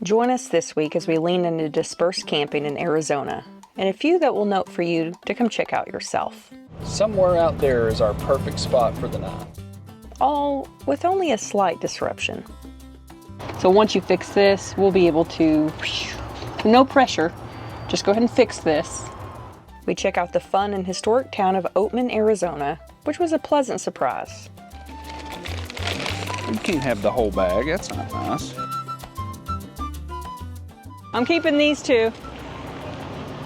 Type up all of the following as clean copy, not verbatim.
Join us this week as we lean into dispersed camping in Arizona, and a few that we'll note for you to come check out yourself. Somewhere out there is our perfect spot for the night. All with only a slight disruption. So once you fix this, we'll be able to, no pressure, just go ahead and fix this. We check out the fun and historic town of Oakman, Arizona, which was a pleasant surprise. You can't have the whole bag, that's not nice. I'm keeping these two.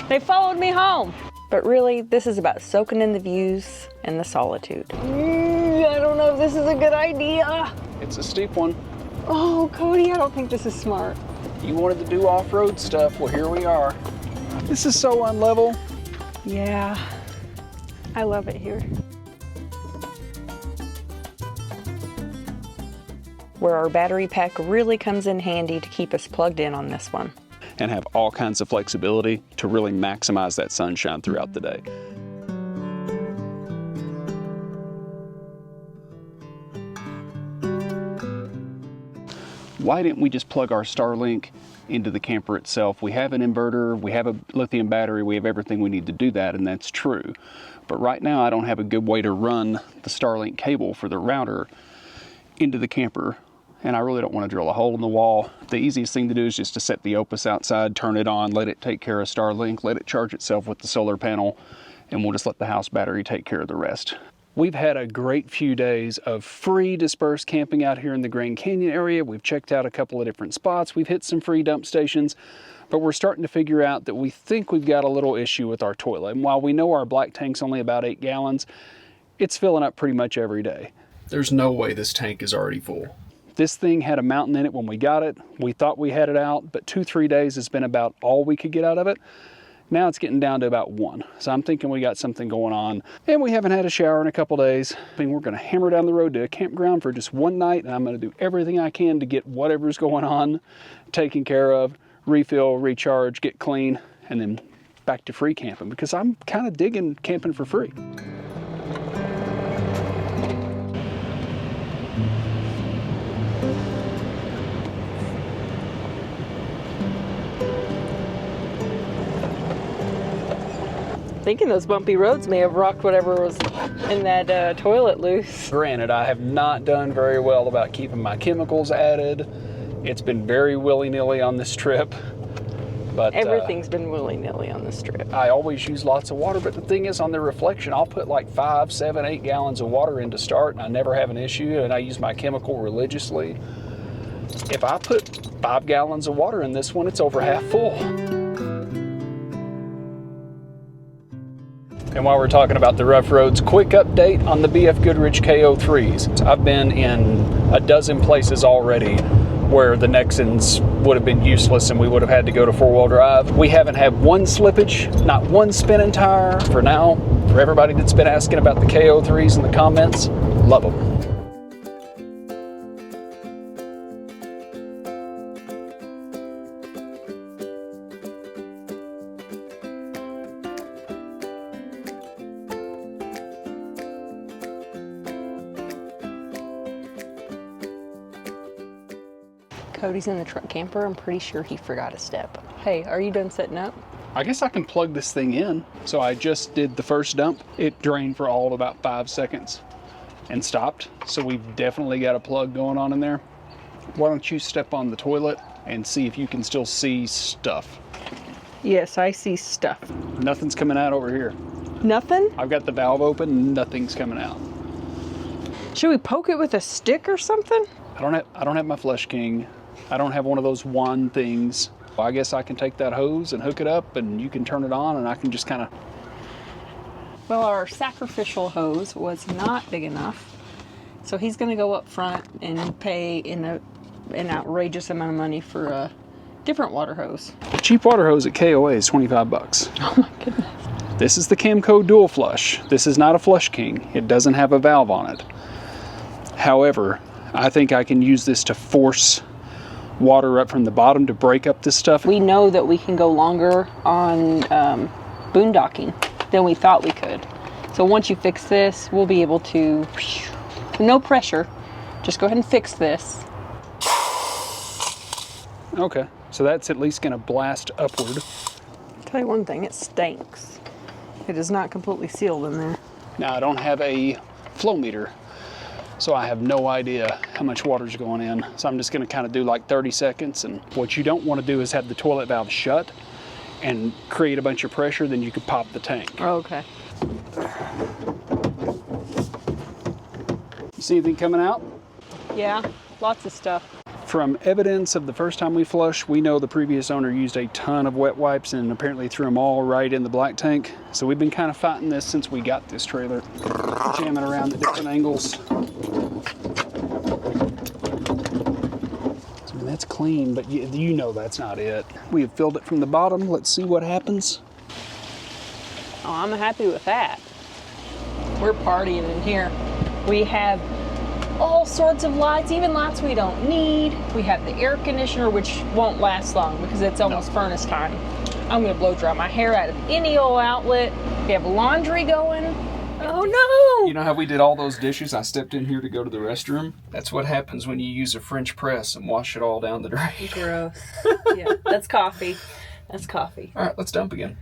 They followed me home. But really, this is about soaking in the views and the solitude. I don't know if this is a good idea. It's a steep one. Oh, Cody, I don't think this is smart. You wanted to do off-road stuff, well here we are. This is so unlevel. Yeah, I love it here. Where our battery pack really comes in handy to keep us plugged in on this one. And have all kinds of flexibility to really maximize that sunshine throughout the day. Why didn't we just plug our Starlink into the camper itself? We have an inverter, we have a lithium battery, we have everything we need to do that, and that's true. But right now I don't have a good way to run the Starlink cable for the router into the camper, and I really don't want to drill a hole in the wall. The easiest thing to do is just to set the OUPES outside, turn it on, let it take care of Starlink, let it charge itself with the solar panel, and we'll just let the house battery take care of the rest. We've had a great few days of free dispersed camping out here in the Grand Canyon area. We've checked out a couple of different spots. We've hit some free dump stations, but we're starting to figure out that we think we've got a little issue with our toilet. And while we know our black tank's only about 8 gallons, it's filling up pretty much every day. There's no way this tank is already full. This thing had a mountain in it when we got it. We thought we had it out, but 2-3 days has been about all we could get out of it. Now it's getting down to about 1. So I'm thinking we got something going on, and we haven't had a shower in a couple days. I mean, we're gonna hammer down the road to a campground for just one night, and I'm gonna do everything I can to get whatever's going on taken care of, refill, recharge, get clean, and then back to free camping, because I'm kind of digging camping for free. Thinking those bumpy roads may have rocked whatever was in that toilet loose. Granted, I have not done very well about keeping my chemicals added. It's been very willy-nilly on this trip. But everything's been willy-nilly on this trip. I always use lots of water, but the thing is, on the reflection, I'll put like 5, 7, 8 gallons of water in to start, and I never have an issue, and I use my chemical religiously. If I put 5 gallons of water in this one, it's over half full. And while we're talking about the rough roads, quick update on the BF Goodrich KO3s. I've been in a dozen places already where the Nexans would have been useless and we would have had to go to 4-wheel drive. We haven't had one slippage, not one spinning tire for now. For everybody that's been asking about the KO3s in the comments, love them. Cody's in the truck camper. I'm pretty sure he forgot a step. Hey, are you done setting up? I guess I can plug this thing in. So I just did the first dump. It drained for all of about 5 seconds and stopped. So we've definitely got a plug going on in there. Why don't you step on the toilet and see if you can still see stuff. Yes, I see stuff. Nothing's coming out over here. Nothing? I've got the valve open, nothing's coming out. Should we poke it with a stick or something? I don't have my Flush King. I don't have one of those wand things. Well, I guess I can take that hose and hook it up and you can turn it on and I can just kind of... Well, our sacrificial hose was not big enough. So he's gonna go up front and pay an outrageous amount of money for a different water hose. A cheap water hose at KOA is 25 bucks. Oh my goodness. This is the Camco Dual Flush. This is not a Flush King. It doesn't have a valve on it. However, I think I can use this to force water up from the bottom to break up this stuff. We know that we can go longer on boondocking than we thought we could. So once you fix this, we'll be able to, no pressure, just go ahead and fix this. Okay. So that's at least going to blast upward. Tell you one thing, it stinks. It is not completely sealed in there. Now I don't have a flow meter, so I have no idea how much water's going in. So I'm just going to kind of do like 30 seconds. And what you don't want to do is have the toilet valve shut and create a bunch of pressure, then you could pop the tank. Oh, okay. You see anything coming out? Yeah, lots of stuff. From evidence of the first time we flushed, we know the previous owner used a ton of wet wipes and apparently threw them all right in the black tank. So we've been kind of fighting this since we got this trailer, jamming around at different angles. So, I mean, that's clean, but you know that's not it. We have filled it from the bottom. Let's see what happens. Oh, I'm happy with that. We're partying in here. We have all sorts of lights, even lights we don't need. We have the air conditioner, which won't last long because it's almost furnace time. I'm gonna blow dry my hair out of any old outlet. We have laundry going. Oh no! You know how we did all those dishes? I stepped in here to go to the restroom. That's what happens when you use a French press and wash it all down the drain. Gross. Yeah, that's coffee. That's coffee. All right, let's dump again.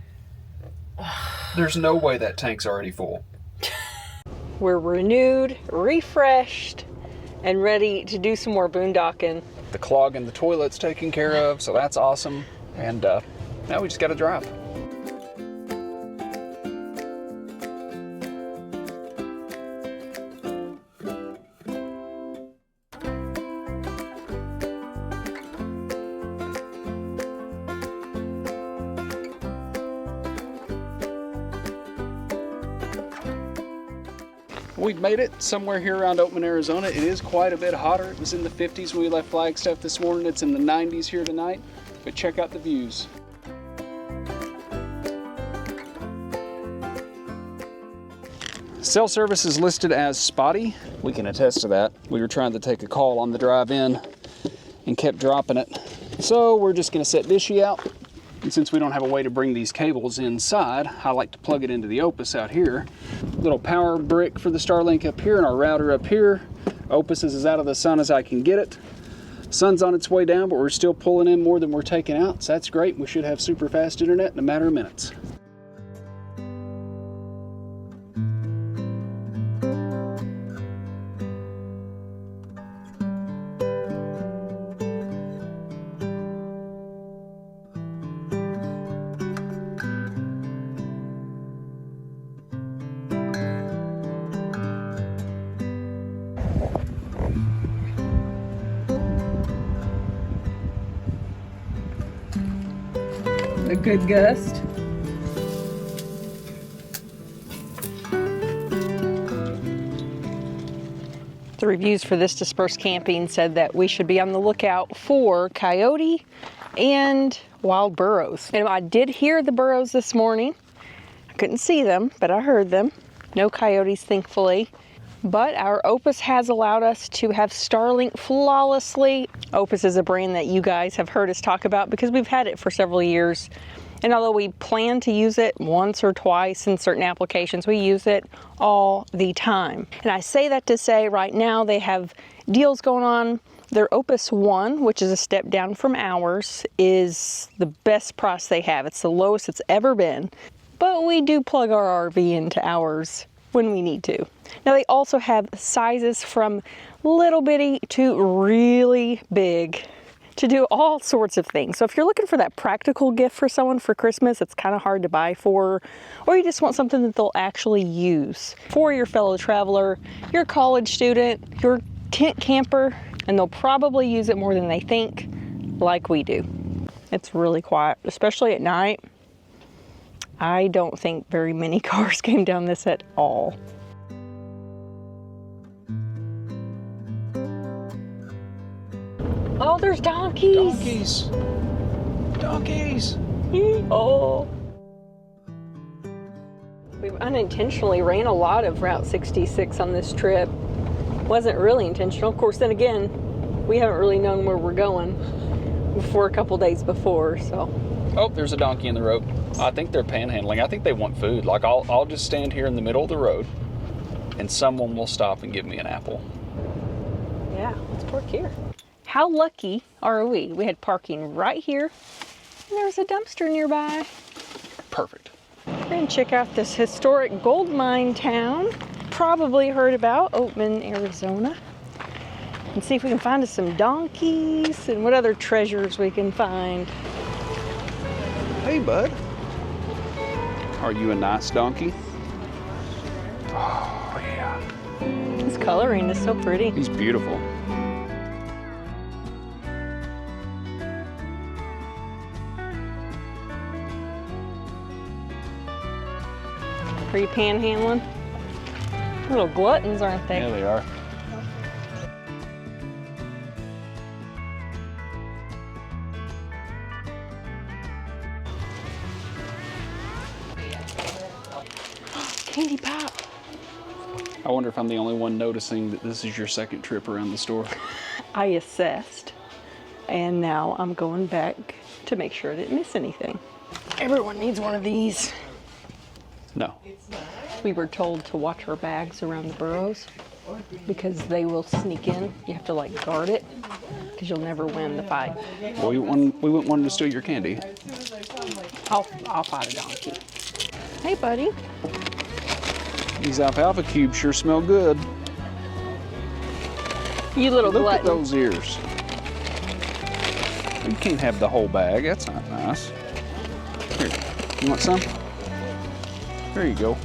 There's no way that tank's already full. We're renewed, refreshed, and ready to do some more boondocking. The clog in the toilet's taken care of, so that's awesome. And now we just gotta drive. We've made it somewhere here around Oakman, Arizona. It is quite a bit hotter. It was in the 50s when we left Flagstaff this morning. It's in the 90s here tonight, but check out the views. Cell service is listed as spotty. We can attest to that. We were trying to take a call on the drive in and kept dropping it. So we're just gonna set Dishy out. And since we don't have a way to bring these cables inside, I like to plug it into the OPUS out here. Little power brick for the Starlink up here and our router up here. OPUS is as out of the sun as I can get it. Sun's on its way down, but we're still pulling in more than we're taking out, so that's great. We should have super fast internet in a matter of minutes. A good gust. The reviews for this dispersed camping said that we should be on the lookout for coyote and wild burros. And I did hear the burros this morning. I couldn't see them, but I heard them. No coyotes, thankfully. But our OPUS has allowed us to have Starlink flawlessly. OPUS is a brand that you guys have heard us talk about because we've had it for several years. And although we plan to use it once or twice in certain applications, we use it all the time. And I say that to say right now they have deals going on. Their OPUS 1, which is a step down from ours, is the best price they have. It's the lowest it's ever been. But we do plug our RV into ours when we need to. Now they also have sizes from little bitty to really big to do all sorts of things. So if you're looking for that practical gift for someone for Christmas, it's kind of hard to buy for, or you just want something that they'll actually use for your fellow traveler, your college student, your tent camper, and they'll probably use it more than they think, like we do. It's really quiet, especially at night. I don't think very many cars came down this at all. Oh, there's donkeys. Donkeys. Donkeys. Oh. We've unintentionally ran a lot of Route 66 on this trip. Wasn't really intentional. Of course, then again, we haven't really known where we're going for a couple days before, so. Oh, there's a donkey in the road. I think they're panhandling. I think they want food. Like I'll just stand here in the middle of the road and someone will stop and give me an apple. Yeah, let's park here. How lucky are we? We had parking right here. And there's a dumpster nearby. Perfect. We're gonna check out this historic gold mine town. Probably heard about Oakman, Arizona. And see if we can find us some donkeys and what other treasures we can find. Hey, bud. Are you a nice donkey? Oh, yeah. This coloring is so pretty. He's beautiful. Are you panhandling? Little gluttons, aren't they? Yeah, they are. Candy pop. I wonder if I'm the only one noticing that this is your second trip around the store. I assessed, and now I'm going back to make sure I didn't miss anything. Everyone needs one of these. No. We were told to watch our bags around the burrows because they will sneak in. You have to like guard it because you'll never win the fight. Well, we wouldn't want to steal your candy. I'll fight a donkey. Hey, buddy. These alfalfa cubes sure smell good. You little Look glutton. at those ears. You can't have the whole bag. That's not nice. Here, you want some? There you go.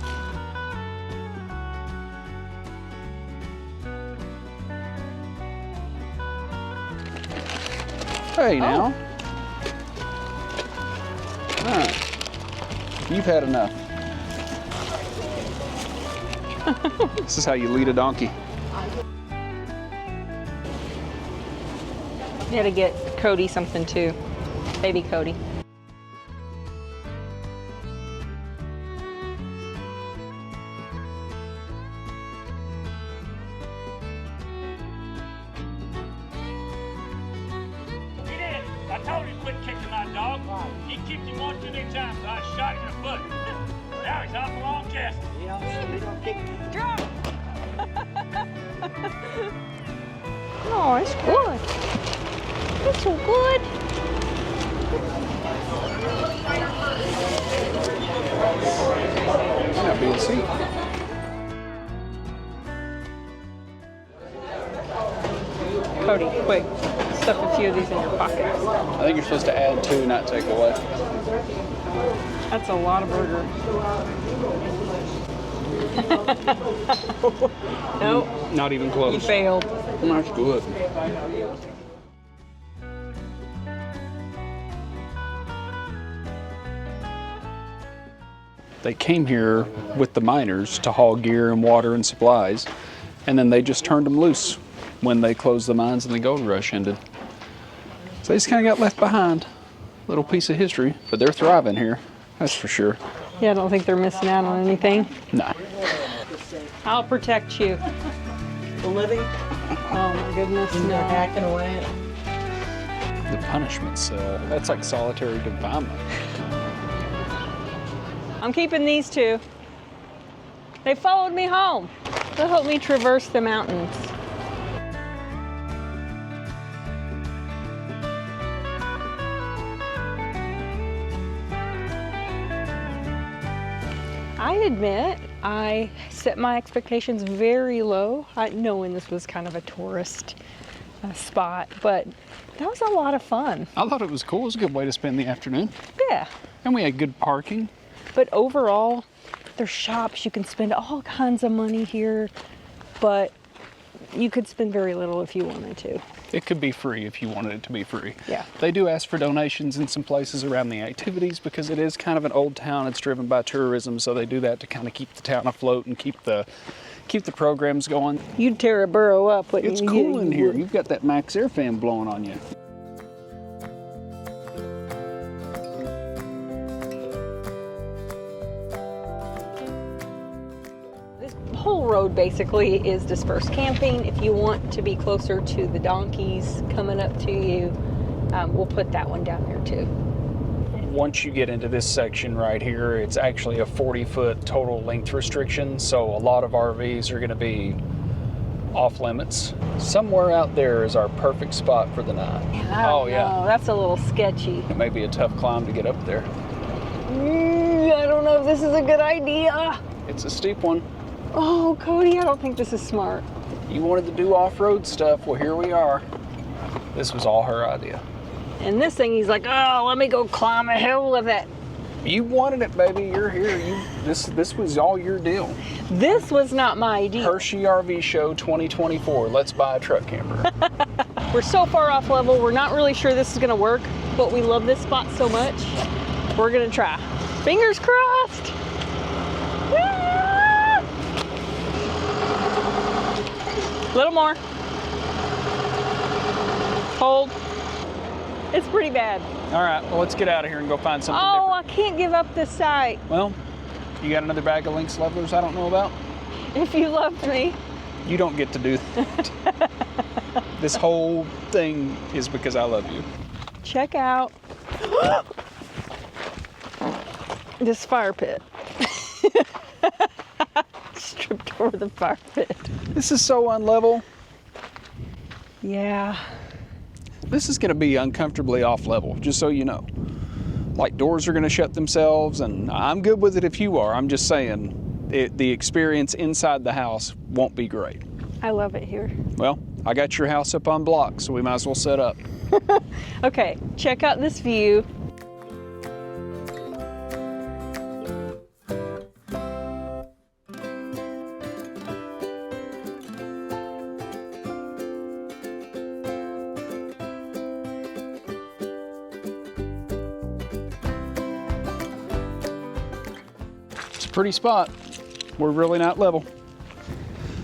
Hey now. All right. You've had enough. This is how you lead a donkey. You gotta get Cody something too. Baby Cody. He did. I told him to quit kicking my dog. He kicked him one too many times, so I shot him in the foot. Now he's off the long chest. Oh, it's good. It's so good. Might not be a seat. Cody, quick. Stuff a few of these in your pocket. I think you're supposed to add 2, not take away. That's a lot of burger. Nope. Not even close. You failed. That's good. They came here with the miners to haul gear and water and supplies, and then they just turned them loose when they closed the mines and the gold rush ended. So they just kind of got left behind. Little piece of history, but they're thriving here, that's for sure. Yeah, I don't think they're missing out on anything. Nah. I'll protect you. The living, Oh my goodness, and no. they're hacking away. The punishment cell, that's like solitary confinement. I'm keeping these two. They followed me home. They'll help me traverse the mountains. I admit I set my expectations very low, knowing this was kind of a tourist spot, but that was a lot of fun. I thought it was cool. It was a good way to spend the afternoon. Yeah. And we had good parking. But overall, there's shops. You can spend all kinds of money here, but you could spend very little if you wanted to. It could be free if you wanted it to be free. Yeah. They do ask for donations in some places around the activities because it is kind of an old town. It's driven by tourism, so they do that to kind of keep the town afloat and keep the programs going. You'd tear a burrow up, wouldn't It's you? cool in here. would. You've got that Max Air fan blowing on you. This whole road basically is dispersed camping. If you want to be closer to the donkeys coming up to you, we'll put that one down there too. Once you get into this section right here, it's actually a 40-foot total length restriction, so a lot of RVs are going to be off limits. Somewhere out there is our perfect spot for the night. I don't know. That's a little sketchy. It may be a tough climb to get up there. I don't know if this is a good idea. It's a steep one. Oh, Cody, I don't think this is smart. You wanted to do off-road stuff, well, here we are. This was all her idea. And this thing, he's like, oh, let me go climb a hill with it. You wanted it, baby. You're here. This was all your deal. This was not my idea. Hershey RV Show 2024. Let's buy a truck camper. We're so far off level, we're not really sure this is gonna work, but we love this spot so much, we're gonna try. Fingers crossed. Ah! Little more. Hold. It's pretty bad. All right, well, let's get out of here and go find something Oh, different. I can't give up this site. Well, you got another bag of Lynx levelers I don't know about? If you loved me. You don't get to do that. This whole thing is because I love you. Check out this fire pit. Stripped over the fire pit. This is so unlevel. Yeah. This is gonna be uncomfortably off level, just so you know. Like doors are gonna shut themselves, and I'm good with it if you are. I'm just saying, the experience inside the house won't be great. I love it here. Well, I got your house up on blocks, so we might as well set up. Okay, check out this view. It's a pretty spot. We're really not level.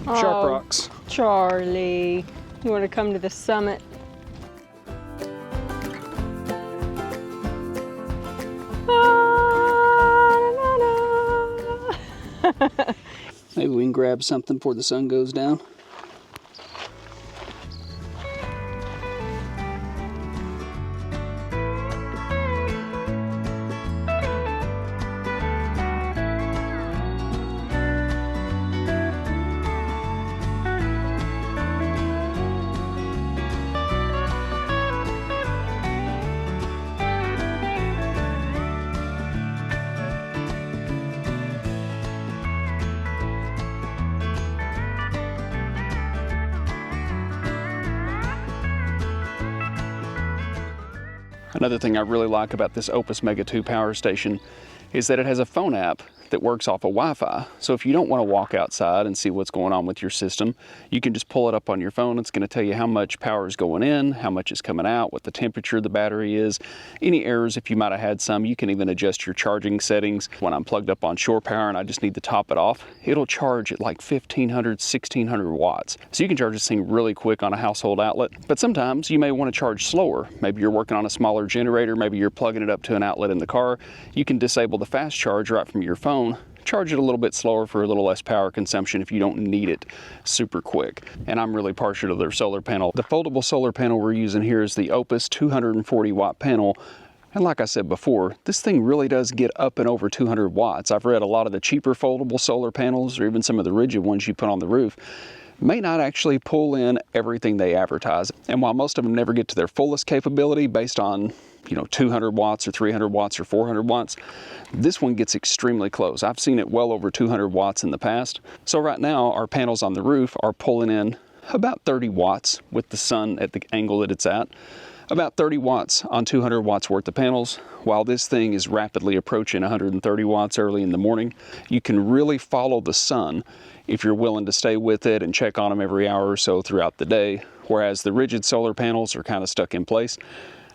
Sharp rocks. Charlie, you want to come to the summit? Maybe we can grab something before the sun goes down. Another thing I really like about this OUPES Mega 2 power station is that it has a phone app that works off of Wi-Fi. So if you don't want to walk outside and see what's going on with your system, you can just pull it up on your phone. It's going to tell you how much power is going in, how much is coming out, what the temperature of the battery is, any errors if you might have had some. You can even adjust your charging settings. When I'm plugged up on shore power and I just need to top it off, it'll charge at like 1500, 1600 watts. So you can charge this thing really quick on a household outlet. But sometimes you may want to charge slower. Maybe you're working on a smaller generator, maybe you're plugging it up to an outlet in the car. You can disable the fast charge right from your phone. Charge it a little bit slower for a little less power consumption if you don't need it super quick. And I'm really partial to their solar panel. The foldable solar panel we're using here is the OUPES 240 watt panel. And like I said before, this thing really does get up and over 200 watts. I've read a lot of the cheaper foldable solar panels, or even some of the rigid ones you put on the roof, may not actually pull in everything they advertise. And while most of them never get to their fullest capability based on 200 watts or 300 watts or 400 watts, this one gets extremely close. I've seen it well over 200 watts in the past. So right now our panels on the roof are pulling in about 30 watts with the sun at the angle that it's at. About 30 watts on 200 watts worth of panels, while this thing is rapidly approaching 130 watts early in the morning. You can really follow the sun if you're willing to stay with it and check on them every hour or so throughout the day, whereas the rigid solar panels are kind of stuck in place.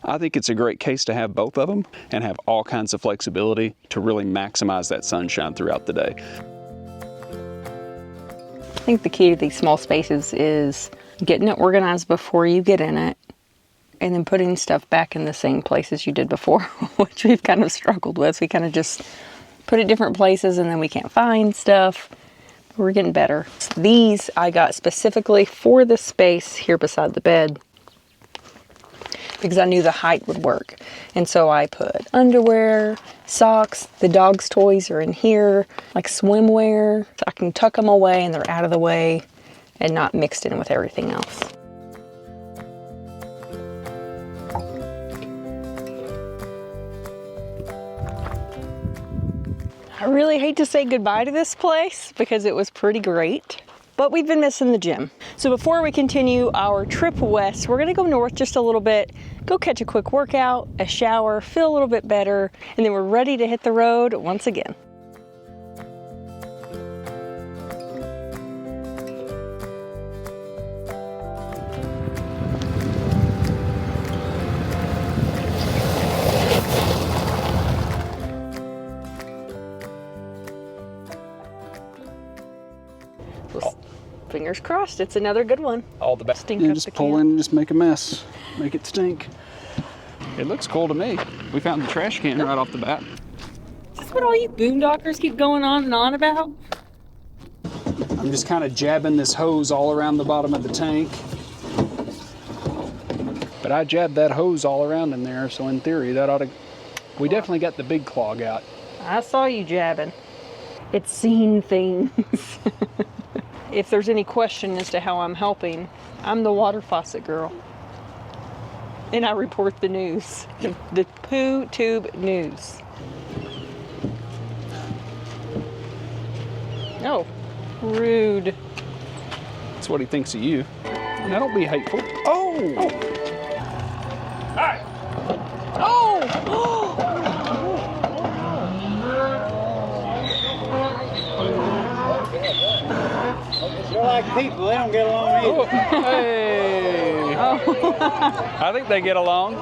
I think it's a great case to have both of them and have all kinds of flexibility to really maximize that sunshine throughout the day. I think the key to these small spaces is getting it organized before you get in it, and then putting stuff back in the same places you did before, which we've kind of struggled with. We kind of just put it different places and then we can't find stuff. We're getting better. These I got specifically for the space here beside the bed, because I knew the height would work. And so I put underwear, socks, the dog's toys are in here, like swimwear. So I can tuck them away and they're out of the way. and not mixed in with everything else. I really hate to say goodbye to this place because it was pretty great, but we've been missing the gym. So before we continue our trip west, we're gonna go north just a little bit, go catch a quick workout, a shower, feel a little bit better, and then we're ready to hit the road once again. Fingers crossed, it's another good one. All the best. Stink Yeah, up just the pull can. in and just make a mess. Make it stink. It looks cool to me. We found the trash can right off the bat. Is this what all you boondockers keep going on and on about? I'm just kind of jabbing this hose all around the bottom of the tank. But I jabbed that hose all around in there, so in theory that ought to... We definitely got the big clog out. I saw you jabbing. It's seen things. If there's any question as to how I'm helping, I'm the water faucet girl. And I report the news. The poo tube news. Oh, rude. That's what he thinks of you. Now don't be hateful. Oh! Hey! Oh! They're like people, they don't get along either. Oh, hey! I think they get along.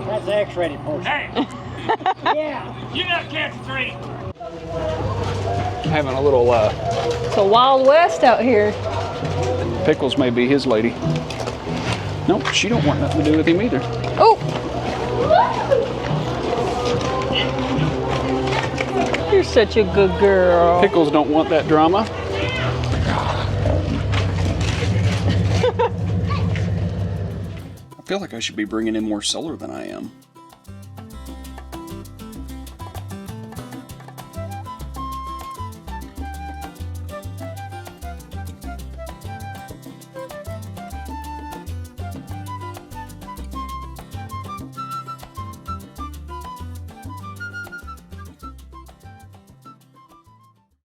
That's the X-rated portion. Hey! Yeah. You got catch 3. Having a little, It's a Wild West out here. Pickles may be his lady. Nope, she don't want nothing to do with him either. Oh! You're such a good girl. Pickles don't want that drama. I feel like I should be bringing in more solar than I am.